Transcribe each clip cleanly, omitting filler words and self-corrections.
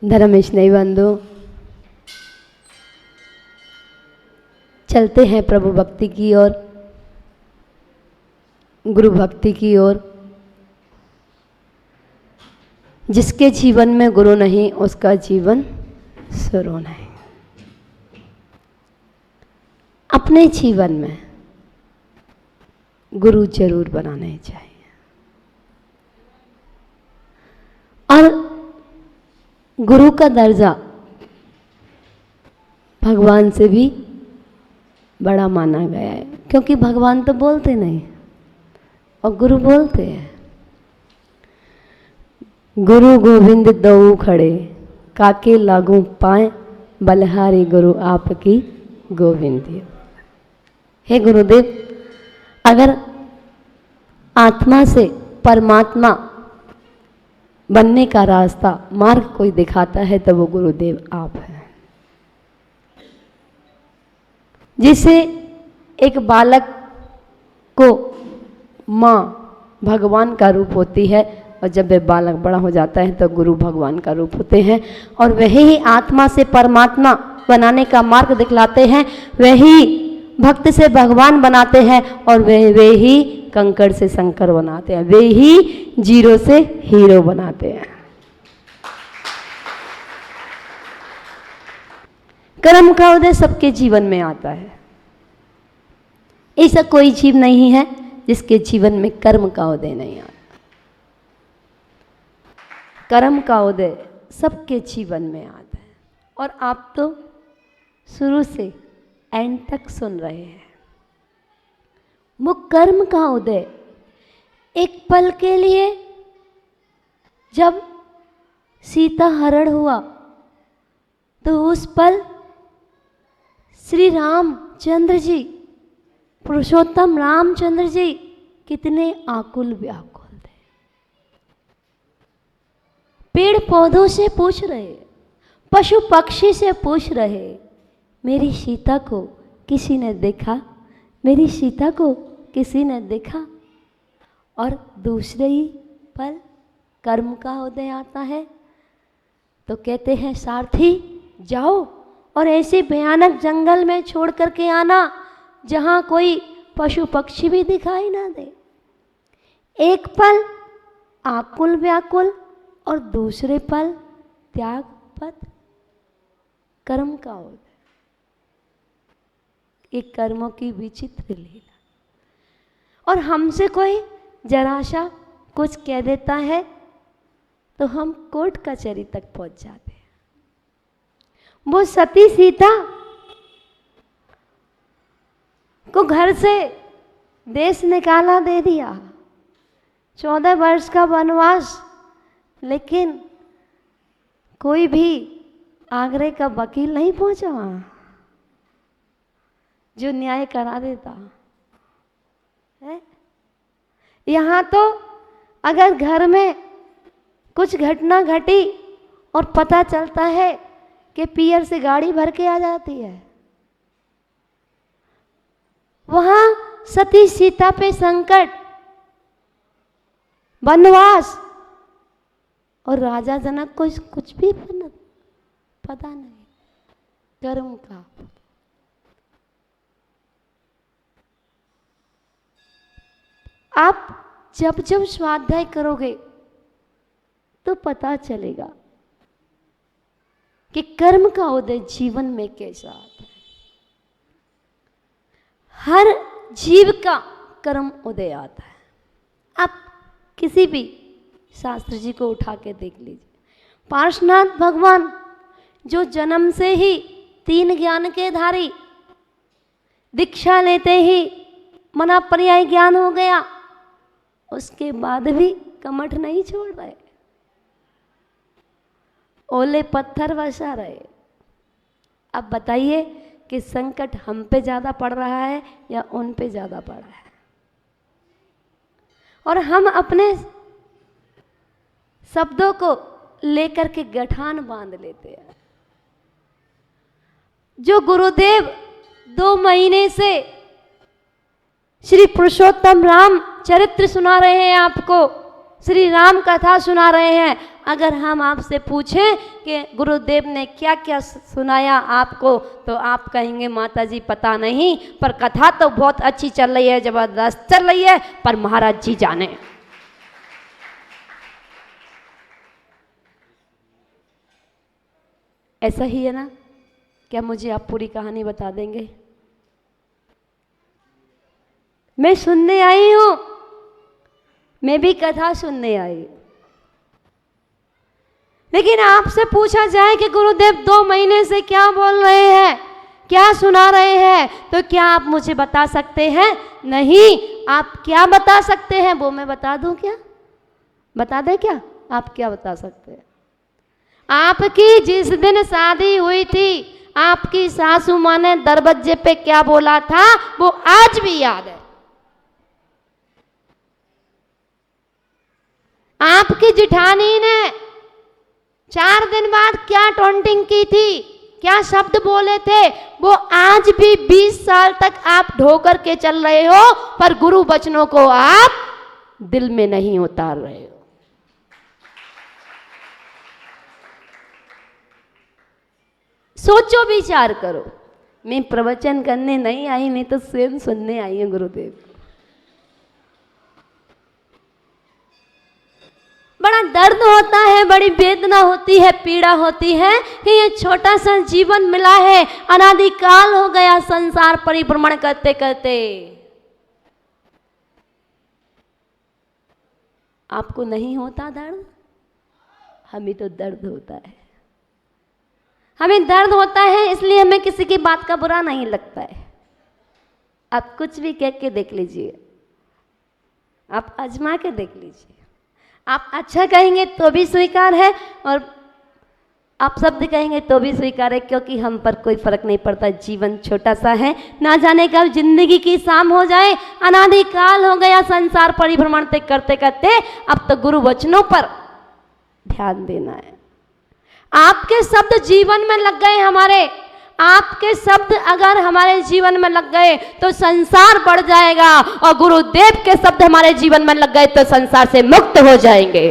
धर्म स्नेही बंधु, चलते हैं प्रभु भक्ति की ओर, गुरु भक्ति की ओर। जिसके जीवन में गुरु नहीं उसका जीवन सुरू नहीं। अपने जीवन में गुरु जरूर बनाने चाहिए और गुरु का दर्जा भगवान से भी बड़ा माना गया है, क्योंकि भगवान तो बोलते नहीं और गुरु बोलते हैं। गुरु गोविंद दो खड़े, काके लागू पाए, बलहारी गुरु आपकी गोविंदी। हे गुरुदेव, अगर आत्मा से परमात्मा बनने का रास्ता मार्ग कोई दिखाता है तो वो गुरुदेव आप हैं। जिसे एक बालक को माँ भगवान का रूप होती है और जब वह बालक बड़ा हो जाता है तो गुरु भगवान का रूप होते हैं, और वही ही आत्मा से परमात्मा बनाने का मार्ग दिखलाते हैं। वही भक्त से भगवान बनाते हैं और वे ही कंकड़ से शंकर बनाते हैं, वे ही जीरो से हीरो बनाते हैं। कर्म का उदय सबके जीवन में आता है। ऐसा कोई जीव नहीं है जिसके जीवन में कर्म का उदय नहीं आता। कर्म का उदय सबके जीवन में आता है और आप तो शुरू से एंड तक सुन रहे हैं। वो कर्म का उदय एक पल के लिए जब सीता हरण हुआ तो उस पल श्री रामचंद्र जी, पुरुषोत्तम रामचंद्र जी कितने आकुल व्याकुल थे। पेड़ पौधों से पूछ रहे, पशु पक्षी से पूछ रहे, मेरी सीता को किसी ने देखा, मेरी सीता को किसी ने देखा। और दूसरे ही पल कर्म का उदय आता है तो कहते हैं सारथी जाओ और ऐसे भयानक जंगल में छोड़ करके आना जहाँ कोई पशु पक्षी भी दिखाई ना दे। एक पल आकुल व्याकुल और दूसरे पल त्याग पथ, कर्म का उदय। एक कर्मों की विचित्र लीला। और हमसे कोई जरा सा कुछ कह देता है तो हम कोर्ट कचहरी तक पहुंच जाते हैं। वो सती सीता को घर से देश निकाला दे दिया, 14 वर्ष का वनवास, लेकिन कोई भी आगरे का वकील नहीं पहुंचा वहां जो न्याय करा देता है। यहाँ तो अगर घर में कुछ घटना घटी और पता चलता है कि पियर से गाड़ी भर के आ जाती है, वहां सती सीता पे संकट, वनवास, और राजा जनक को कुछ भी पता नहीं। कर्म का आप जब जब स्वाध्याय करोगे तो पता चलेगा कि कर्म का उदय जीवन में कैसा आता है। हर जीव का कर्म उदय आता है। आप किसी भी शास्त्र जी को उठा के देख लीजिए। पार्श्वनाथ भगवान जो जन्म से ही 3 ज्ञान के धारी, दीक्षा लेते ही मना पर्याय ज्ञान हो गया, उसके बाद भी कमठ नहीं छोड़ रहे, ओले पत्थर बरसा रहे। अब बताइए कि संकट हम पे ज्यादा पड़ रहा है या उन पे ज्यादा पड़ रहा है? और हम अपने शब्दों को लेकर के गठान बांध लेते हैं। जो गुरुदेव 2 महीने से श्री पुरुषोत्तम राम चरित्र सुना रहे हैं आपको, श्री राम कथा सुना रहे हैं। अगर हम आपसे पूछें कि गुरुदेव ने क्या क्या सुनाया आपको, तो आप कहेंगे माता जी पता नहीं, पर कथा तो बहुत अच्छी चल रही है, जबरदस्त चल रही है, पर महाराज जी जाने। ऐसा ही है ना? क्या मुझे आप पूरी कहानी बता देंगे? मैं सुनने आई हूं, मैं भी कथा सुनने आई, लेकिन आपसे पूछा जाए कि गुरुदेव 2 महीने से क्या बोल रहे हैं, क्या सुना रहे हैं, तो क्या आप मुझे बता सकते हैं? नहीं। आप क्या बता सकते हैं वो मैं बता दूं क्या? बता दें क्या? आप क्या बता सकते हैं? आपकी जिस दिन शादी हुई थी, आपकी सासू माँ ने दरवाजे पे क्या बोला था वो आज भी याद है। आपकी जिठानी ने 4 दिन बाद क्या टॉन्टिंग की थी, क्या शब्द बोले थे, वो आज भी 20 साल तक आप ढो कर के चल रहे हो, पर गुरु वचनों को आप दिल में नहीं उतार रहे हो। सोचो, विचार करो। मैं प्रवचन करने नहीं आई, मैं तो स्वयं सुनने आई हूं गुरुदेव। बड़ा दर्द होता है, बड़ी वेदना होती है, पीड़ा होती है कि ये छोटा सा जीवन मिला है, अनादिकाल हो गया संसार परिभ्रमण करते करते। आपको नहीं होता दर्द? हमें तो दर्द होता है। हमें दर्द होता है, इसलिए हमें किसी की बात का बुरा नहीं लगता है। आप कुछ भी कह के देख लीजिए, आप आजमा के देख लीजिए। आप अच्छा कहेंगे तो भी स्वीकार है, और आप शब्द कहेंगे तो भी स्वीकार है, क्योंकि हम पर कोई फर्क नहीं पड़ता। जीवन छोटा सा है, ना जाने कब जिंदगी की शाम हो जाए। अनादिकाल हो गया संसार परिभ्रमण करते करते, अब तो गुरु वचनों पर ध्यान देना है। आपके शब्द जीवन में लग गए हमारे, आपके शब्द अगर हमारे जीवन में लग गए तो संसार बढ़ जाएगा, और गुरुदेव के शब्द हमारे जीवन में लग गए तो संसार से मुक्त हो जाएंगे।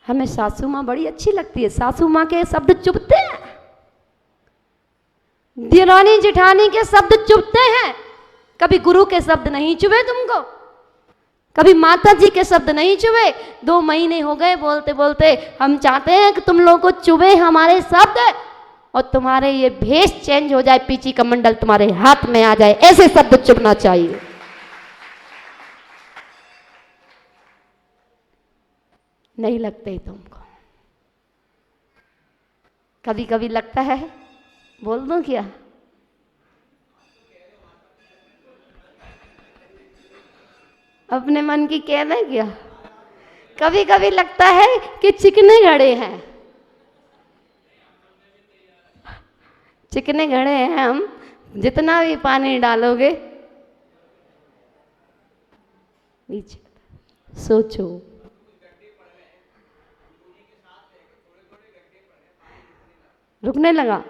हमें सासू माँ बड़ी अच्छी लगती है, सासू माँ के शब्द चुभते हैं, देरानी जेठानी के शब्द चुभते हैं। कभी गुरु के शब्द नहीं चुभे तुमको? कभी माता जी के शब्द नहीं चुभे? 2 महीने हो गए बोलते बोलते। हम चाहते हैं कि तुम लोगों को चुभे हमारे शब्द, और तुम्हारे ये भेष चेंज हो जाए, पीछे का मंडल तुम्हारे हाथ में आ जाए, ऐसे शब्द चुभना चाहिए। नहीं लगते ही तुमको? कभी कभी लगता है, बोल दूं क्या? अपने मन की कह दें क्या? कभी कभी लगता है कि चिकने घड़े हैं, चिकने घड़े हैं हम, जितना भी पानी डालोगे नीचे। सोचो, रुकने लगा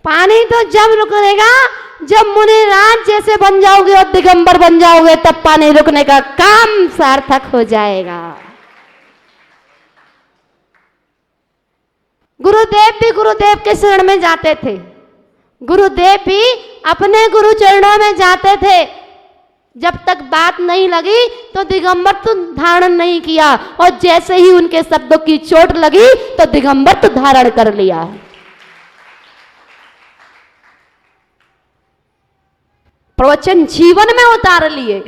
पानी तो जब रुकेगा जब मुनिराज जैसे बन जाओगे और दिगंबर बन जाओगे, तब पानी रुकने का काम सार्थक हो जाएगा। गुरुदेव भी गुरुदेव के शरण में जाते थे, गुरुदेव भी अपने गुरु चरणों में जाते थे। जब तक बात नहीं लगी तो दिगंबर तो धारण नहीं किया, और जैसे ही उनके शब्दों की चोट लगी तो दिगंबर तो धारण कर लिया। प्रवचन जीवन में उतार लिए।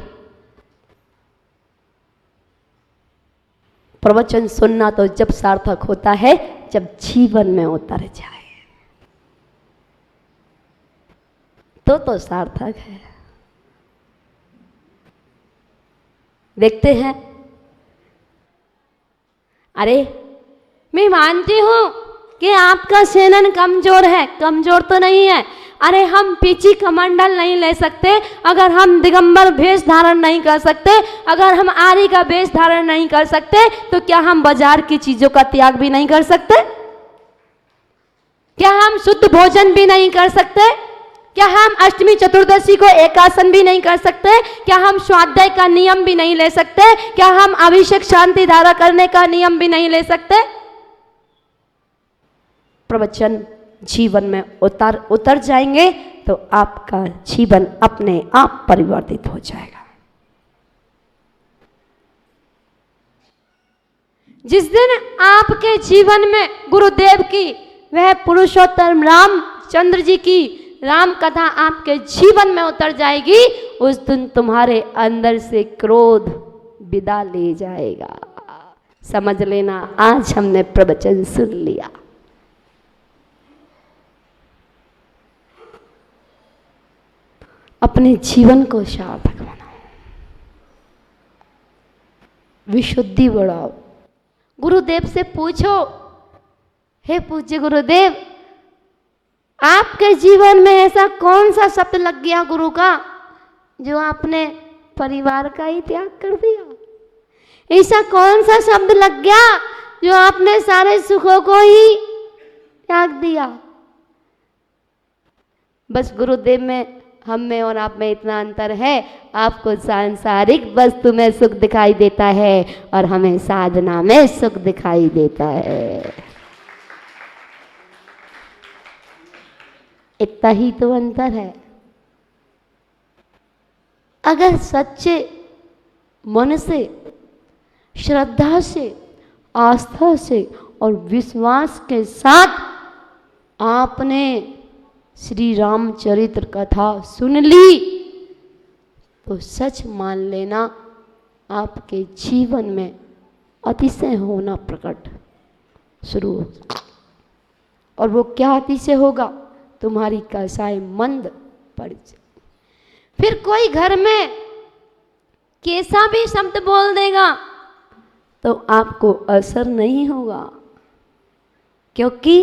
प्रवचन सुनना तो जब सार्थक होता है जब जीवन में उतर जाए, तो सार्थक है। देखते हैं, अरे मैं मानती हूं कि आपका सेनन कमजोर है, कमजोर तो नहीं है। अरे हम पीछी कमंडल नहीं ले सकते, अगर हम दिगंबर वेश धारण नहीं कर सकते, अगर हम आर्य का वेश धारण नहीं कर सकते, तो क्या हम बाजार की चीजों का त्याग भी नहीं कर सकते? क्या हम शुद्ध भोजन भी नहीं कर सकते? क्या हम अष्टमी चतुर्दशी को एकासन भी नहीं कर सकते? क्या हम स्वाध्याय का नियम भी नहीं ले सकते? क्या हम अभिषेक शांति धारा करने का नियम भी नहीं ले सकते? प्रवचन जीवन में उतर जाएंगे तो आपका जीवन अपने आप परिवर्तित हो जाएगा। जिस दिन आपके जीवन में गुरुदेव की वह पुरुषोत्तम रामचंद्र जी की राम कथा आपके जीवन में उतर जाएगी, उस दिन तुम्हारे अंदर से क्रोध विदा ले जाएगा। समझ लेना, आज हमने प्रवचन सुन लिया। अपने जीवन को सार्थक बनाओ, विशुद्धि बढ़ाओ। गुरुदेव से पूछो, हे पूज्य गुरुदेव, आपके जीवन में ऐसा कौन सा शब्द लग गया गुरु का जो आपने परिवार का ही त्याग कर दिया? ऐसा कौन सा शब्द लग गया जो आपने सारे सुखों को ही त्याग दिया? बस गुरुदेव में, हम में और आप में इतना अंतर है, आपको सांसारिक वस्तु में सुख दिखाई देता है और हमें साधना में सुख दिखाई देता है। इतना ही तो अंतर है। अगर सच्चे मन से, श्रद्धा से, आस्था से और विश्वास के साथ आपने श्री रामचरित्र कथा सुन ली तो सच मान लेना, आपके जीवन में अतिशय होना प्रकट शुरू हो। और वो क्या अतिशय होगा? तुम्हारी कसाई मंद पड़ जाए। फिर कोई घर में कैसा भी शब्द बोल देगा तो आपको असर नहीं होगा, क्योंकि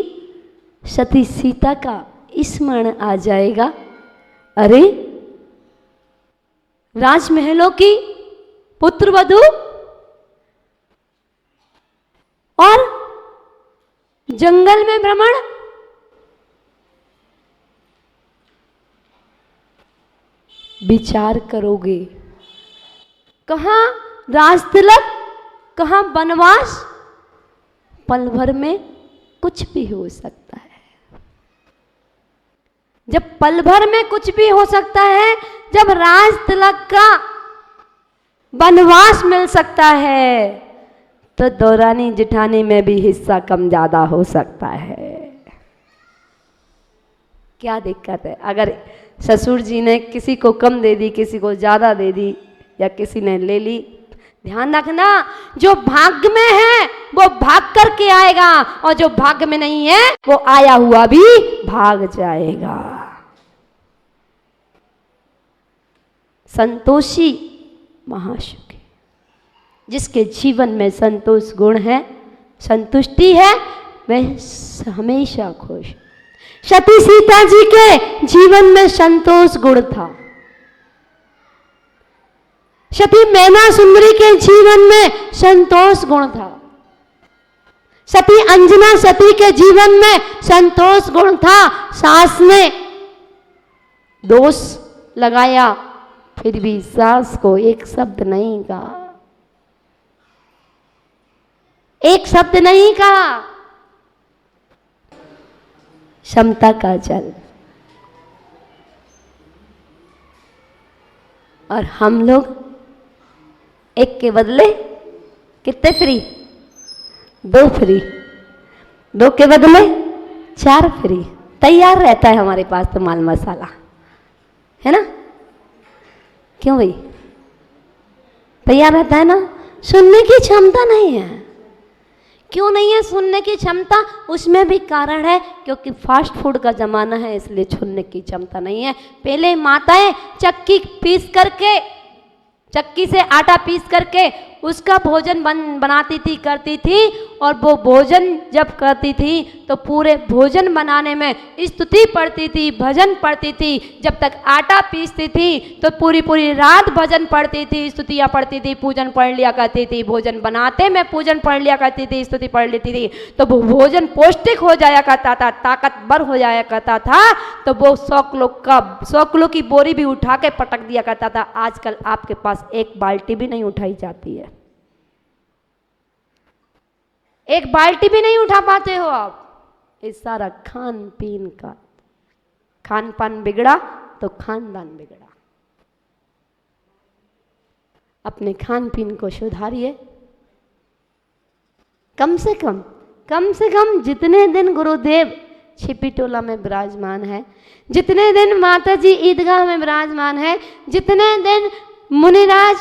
सती सीता का स्मरण आ जाएगा। अरे, राजमहलों की पुत्रवधू और जंगल में भ्रमण, विचार करोगे, कहाँ राजतिलक, कहाँ वनवास, पल भर में कुछ भी हो सकता है। जब पल भर में कुछ भी हो सकता है, जब राज तिलक का वनवास मिल सकता है, तो दौरानी जिठानी में भी हिस्सा कम ज्यादा हो सकता है। क्या दिक्कत है? अगर ससुर जी ने किसी को कम दे दी, किसी को ज्यादा दे दी, या किसी ने ले ली, ध्यान रखना, जो भाग्य में है वो भाग करके आएगा, और जो भाग्य में नहीं है वो आया हुआ भी भाग जाएगा। संतोषी महासुखी, जिसके जीवन में संतोष गुण है, संतुष्टि है, वह हमेशा खुश। सती सीता जी के जीवन में संतोष गुण था। सती मैना सुंदरी के जीवन में संतोष गुण था। सती अंजना सती के जीवन में संतोष गुण था। सास ने दोष लगाया, फिर भी सास को एक शब्द नहीं कहा, एक शब्द नहीं कहा। क्षमता का जल। और हम लोग एक के बदले कितने फ्री? 2 फ्री, 2 के बदले 4 फ्री। तैयार रहता है हमारे पास तो माल मसाला, है ना? क्यों भाई? तैयार रहता है ना। सुनने की क्षमता नहीं है। क्यों नहीं है सुनने की क्षमता? उसमें भी कारण है, क्योंकि फास्ट फूड का जमाना है, इसलिए सुनने की क्षमता नहीं है। पहले माताएं चक्की पीस करके, चक्की से आटा पीस करके उसका भोजन बनाती थी, करती थी, और वो भोजन जब करती थी तो पूरे भोजन बनाने में स्तुति पढ़ती थी, भजन पढ़ती थी। जब तक आटा पीसती थी तो पूरी पूरी रात भजन पढ़ती थी, स्तुतियाँ पढ़ती थी, पूजन पढ़ लिया करती थी। भोजन बनाते में पूजन पढ़ लिया करती थी, स्तुति पढ़ लेती थी, तो वो भोजन पौष्टिक हो जाया करता था, ताकतवर हो जाया करता था। तो वो 100 किलो की बोरी भी उठा के पटक दिया करता था। आजकल आपके पास एक बाल्टी भी नहीं उठाई जाती है, एक बाल्टी भी नहीं उठा पाते हो आप। इस सारा खान पीन का, खान पान बिगड़ा तो खानदान बिगड़ा। अपने खान पीन को सुधारिए। कम से कम जितने दिन गुरुदेव छिपीटोला में विराजमान है, जितने दिन माता जी ईदगाह में विराजमान है, जितने दिन मुनिराज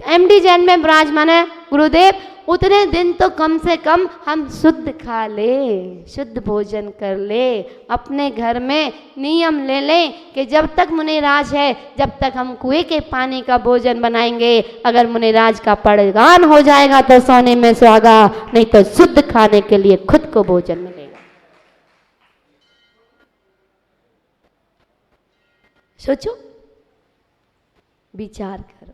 एमडी जैन में विराजमान है गुरुदेव, उतने दिन तो कम से कम हम शुद्ध खा ले, शुद्ध भोजन कर ले। अपने घर में नियम ले लें कि जब तक मुनिराज है, जब तक हम कुएं के पानी का भोजन बनाएंगे। अगर मुनिराज का परगान हो जाएगा तो सोने में सुहागा, नहीं तो शुद्ध खाने के लिए खुद को भोजन मिलेगा। सोचो, विचार करो।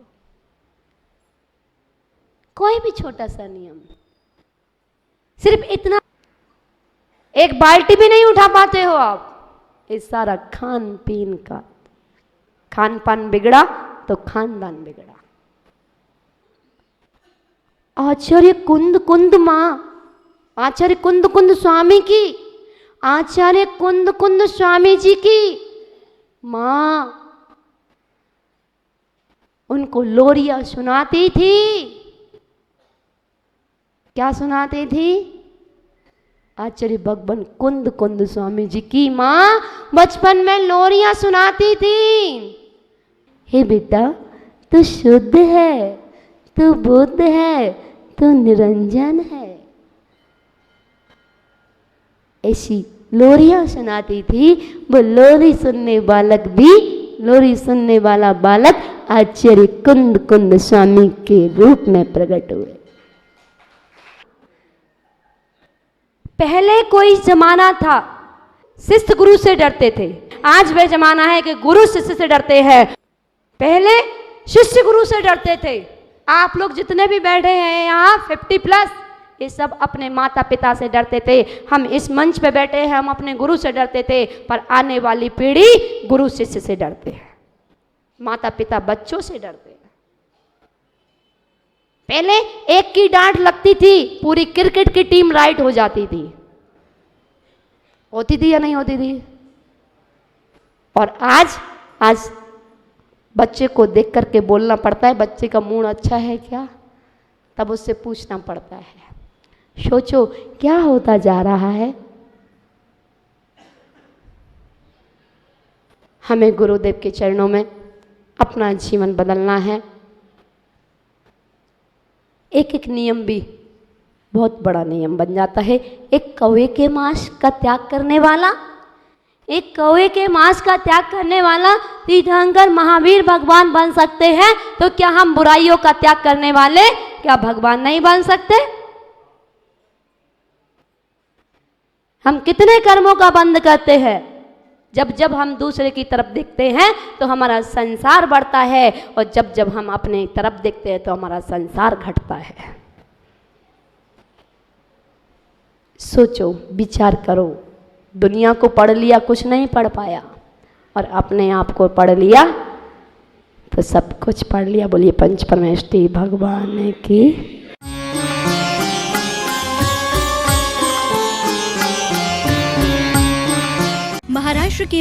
कोई भी छोटा सा नियम, सिर्फ इतना, एक बाल्टी भी नहीं उठा पाते हो आप। इस सारा खान पीन का, खान पान बिगड़ा तो खानदान बिगड़ा। आचार्य कुंद माँ, आचार्य कुंद स्वामी की, आचार्य कुंद स्वामी जी की माँ उनको लोरियां सुनाती थी। क्या सुनाती थी? आचार्य भगवान कुंद स्वामी जी की माँ बचपन में लोरियां सुनाती थी। हे बेटा, तू शुद्ध है, तू बुद्ध है, तू निरंजन है। ऐसी लोरियां सुनाती थी। वो लोरी सुनने बालक भी, लोरी सुनने वाला बालक आचार्य कुंद स्वामी के रूप में प्रकट हुए। पहले कोई जमाना था शिष्य गुरु से डरते थे, आज वह जमाना है कि गुरु शिष्य से डरते हैं। पहले शिष्य गुरु से डरते थे। आप लोग जितने भी बैठे हैं यहाँ 50+, ये सब अपने माता पिता से डरते थे। हम इस मंच पे बैठे हैं, हम अपने गुरु से डरते थे। पर आने वाली पीढ़ी गुरु शिष्य से डरते हैं, माता पिता बच्चों से डरते हैं। पहले एक की डांट लगती थी, पूरी क्रिकेट की टीम राइट हो जाती थी। होती थी या नहीं होती थी? और आज बच्चे को देख करके बोलना पड़ता है, बच्चे का मूड अच्छा है क्या, तब उससे पूछना पड़ता है। सोचो क्या होता जा रहा है। हमें गुरुदेव के चरणों में अपना जीवन बदलना है। एक एक नियम भी बहुत बड़ा नियम बन जाता है। एक कौवे के मांस का त्याग करने वाला, एक कौवे के मांस का त्याग करने वाला तीर्थंकर महावीर भगवान बन सकते हैं, तो क्या हम बुराइयों का त्याग करने वाले क्या भगवान नहीं बन सकते? हम कितने कर्मों का बंद करते हैं। जब हम दूसरे की तरफ देखते हैं तो हमारा संसार बढ़ता है, और जब हम अपने तरफ देखते हैं तो हमारा संसार घटता है। सोचो, विचार करो। दुनिया को पढ़ लिया, कुछ नहीं पढ़ पाया, और अपने आप को पढ़ लिया तो सब कुछ पढ़ लिया। बोलिए पंच परमेष्टि भगवान की। महाराष्ट्र के